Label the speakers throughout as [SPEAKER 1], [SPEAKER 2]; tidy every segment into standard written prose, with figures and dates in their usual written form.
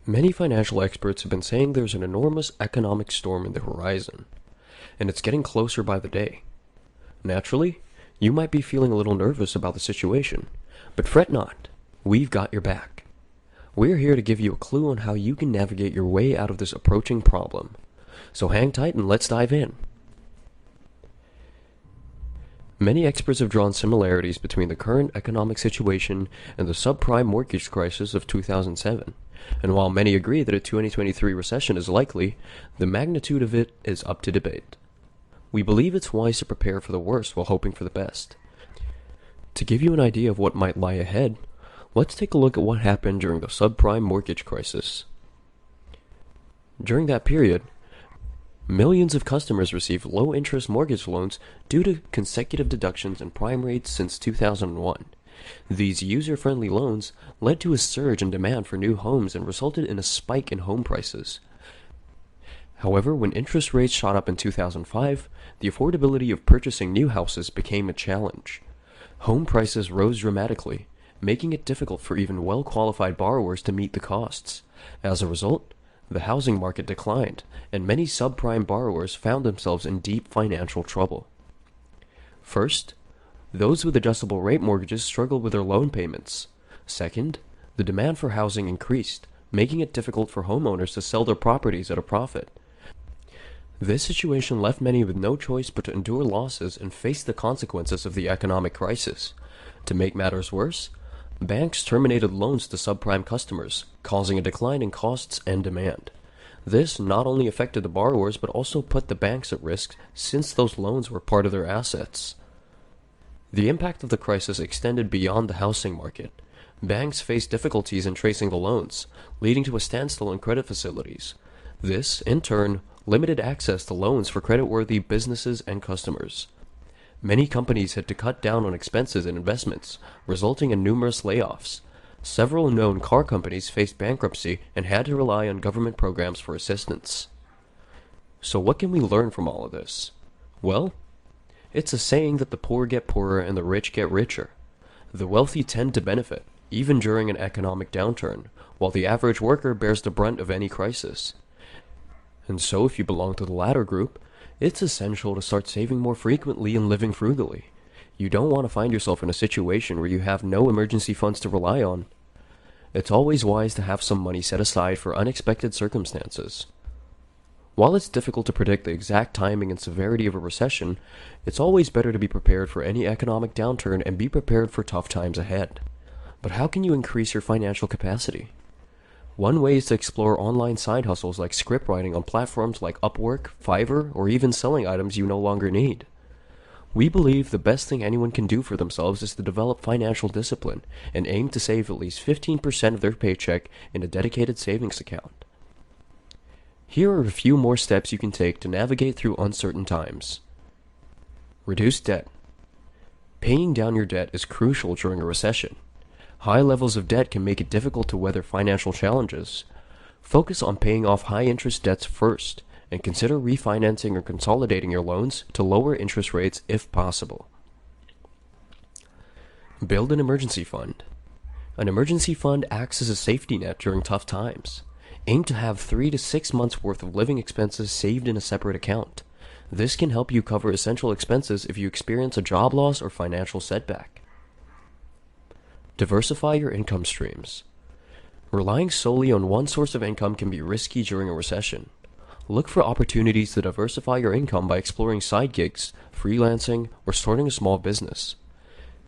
[SPEAKER 1] Many financial experts have been saying there's an enormous economic storm in the horizon, and it's getting closer by the day. Naturally, you might be feeling a little nervous about the situation, but fret not. We've got your back. We're here to give you a clue on how you can navigate your way out of this approaching problem. So hang tight and let's dive in. Many experts have drawn similarities between the current economic situation and the subprime mortgage crisis of 2007. And while many agree that a 2023 recession is likely, the magnitude of it is up to debate. We believe it's wise to prepare for the worst while hoping for the best. To give you an idea of what might lie ahead, let's take a look at what happened during the subprime mortgage crisis. During that period, millions of customers received low-interest mortgage loans due to consecutive deductions in prime rates since 2001. These user-friendly loans led to a surge in demand for new homes and resulted in a spike in home prices. However, when interest rates shot up in 2005, the affordability of purchasing new houses became a challenge. Home prices rose dramatically, making it difficult for even well-qualified borrowers to meet the costs. As a result, the housing market declined, and many subprime borrowers found themselves in deep financial trouble. First, those with adjustable rate mortgages struggled with their loan payments. Second, the demand for housing increased, making it difficult for homeowners to sell their properties at a profit. This situation left many with no choice but to endure losses and face the consequences of the economic crisis. To make matters worse, banks terminated loans to subprime customers, causing a decline in costs and demand. This not only affected the borrowers but also put the banks at risk since those loans were part of their assets. The impact of the crisis extended beyond the housing market. Banks faced difficulties in tracing the loans, leading to a standstill in credit facilities. This, in turn, limited access to loans for credit-worthy businesses and customers. Many companies had to cut down on expenses and investments, resulting in numerous layoffs. Several known car companies faced bankruptcy and had to rely on government programs for assistance. So what can we learn from all of this? Well, it's a saying that the poor get poorer and the rich get richer. The wealthy tend to benefit, even during an economic downturn, while the average worker bears the brunt of any crisis. And so if you belong to the latter group, it's essential to start saving more frequently and living frugally. You don't want to find yourself in a situation where you have no emergency funds to rely on. It's always wise to have some money set aside for unexpected circumstances. While it's difficult to predict the exact timing and severity of a recession, it's always better to be prepared for any economic downturn and be prepared for tough times ahead. But how can you increase your financial capacity? One way is to explore online side hustles like script writing on platforms like Upwork, Fiverr, or even selling items you no longer need. We believe the best thing anyone can do for themselves is to develop financial discipline and aim to save at least 15% of their paycheck in a dedicated savings account. Here are a few more steps you can take to navigate through uncertain times. Reduce debt. Paying down your debt is crucial during a recession. High levels of debt can make it difficult to weather financial challenges. Focus on paying off high-interest debts first, and consider refinancing or consolidating your loans to lower interest rates if possible. Build an emergency fund. An emergency fund acts as a safety net during tough times. Aim to have 3 to 6 months worth of living expenses saved in a separate account. This can help you cover essential expenses if you experience a job loss or financial setback. Diversify your income streams. Relying solely on one source of income can be risky during a recession. Look for opportunities to diversify your income by exploring side gigs, freelancing, or starting a small business.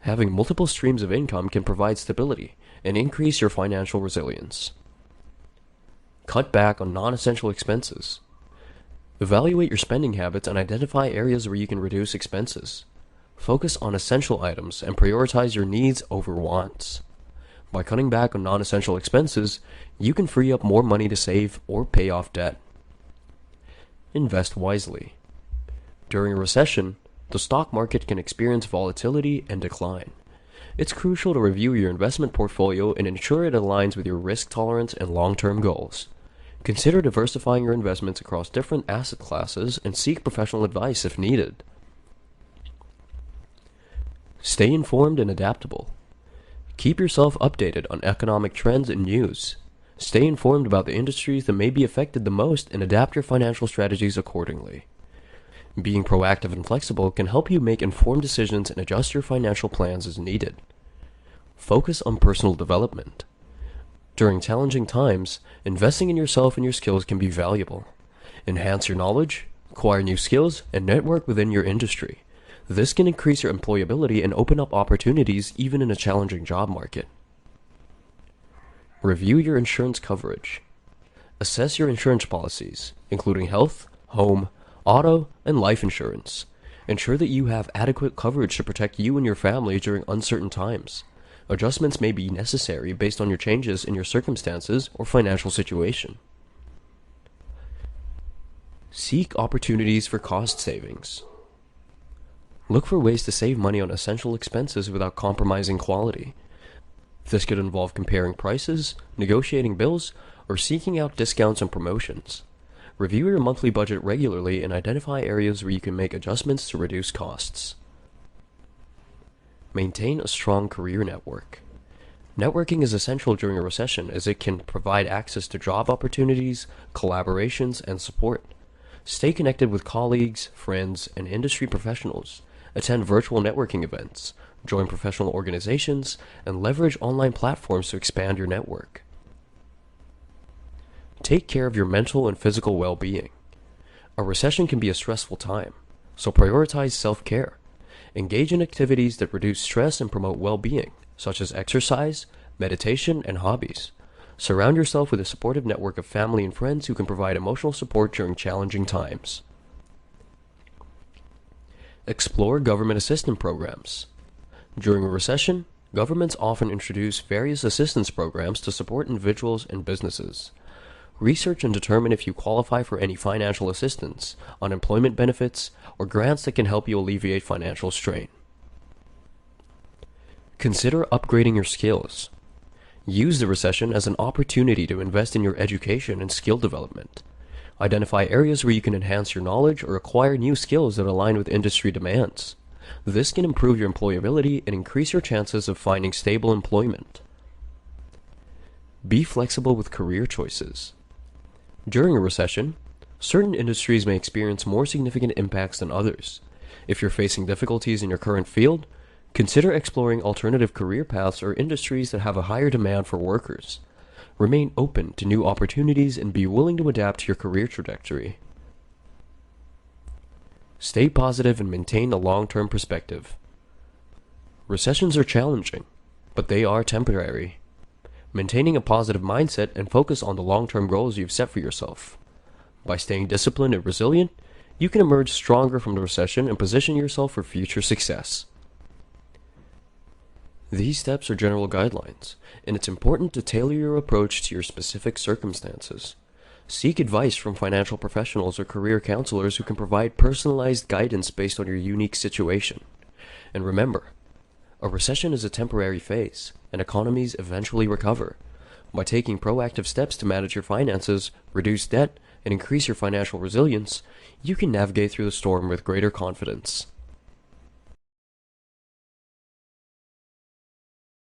[SPEAKER 1] Having multiple streams of income can provide stability and increase your financial resilience. Cut back on non-essential expenses. Evaluate your spending habits and identify areas where you can reduce expenses. Focus on essential items and prioritize your needs over wants. By cutting back on non-essential expenses, you can free up more money to save or pay off debt. Invest wisely. During a recession, the stock market can experience volatility and decline. It's crucial to review your investment portfolio and ensure it aligns with your risk tolerance and long-term goals. Consider diversifying your investments across different asset classes and seek professional advice if needed. Stay informed and adaptable. Keep yourself updated on economic trends and news. Stay informed about the industries that may be affected the most and adapt your financial strategies accordingly. Being proactive and flexible can help you make informed decisions and adjust your financial plans as needed. Focus on personal development. During challenging times, investing in yourself and your skills can be valuable. Enhance your knowledge, acquire new skills, and network within your industry. This can increase your employability and open up opportunities even in a challenging job market. Review your insurance coverage. Assess your insurance policies, including health, home, auto, and life insurance. Ensure that you have adequate coverage to protect you and your family during uncertain times. Adjustments may be necessary based on your changes in your circumstances or financial situation. Seek opportunities for cost savings. Look for ways to save money on essential expenses without compromising quality. This could involve comparing prices, negotiating bills, or seeking out discounts and promotions. Review your monthly budget regularly and identify areas where you can make adjustments to reduce costs. Maintain a strong career network. Networking is essential during a recession as it can provide access to job opportunities, collaborations, and support. Stay connected with colleagues, friends, and industry professionals. Attend virtual networking events, join professional organizations, and leverage online platforms to expand your network. Take care of your mental and physical well-being. A recession can be a stressful time, so prioritize self-care. Engage in activities that reduce stress and promote well-being, such as exercise, meditation, and hobbies. Surround yourself with a supportive network of family and friends who can provide emotional support during challenging times. Explore government assistance programs. During a recession, governments often introduce various assistance programs to support individuals and businesses. Research and determine if you qualify for any financial assistance, unemployment benefits, or grants that can help you alleviate financial strain. Consider upgrading your skills. Use the recession as an opportunity to invest in your education and skill development. Identify areas where you can enhance your knowledge or acquire new skills that align with industry demands. This can improve your employability and increase your chances of finding stable employment. Be flexible with career choices. During a recession, certain industries may experience more significant impacts than others. If you're facing difficulties in your current field, consider exploring alternative career paths or industries that have a higher demand for workers. Remain open to new opportunities and be willing to adapt to your career trajectory. Stay positive and maintain a long-term perspective. Recessions are challenging, but they are temporary. Maintaining a positive mindset and focus on the long-term goals you've set for yourself. By staying disciplined and resilient, you can emerge stronger from the recession and position yourself for future success. These steps are general guidelines, and it's important to tailor your approach to your specific circumstances. Seek advice from financial professionals or career counselors who can provide personalized guidance based on your unique situation. And remember, a recession is a temporary phase, and economies eventually recover. By taking proactive steps to manage your finances, reduce debt, and increase your financial resilience, you can navigate through the storm with greater confidence.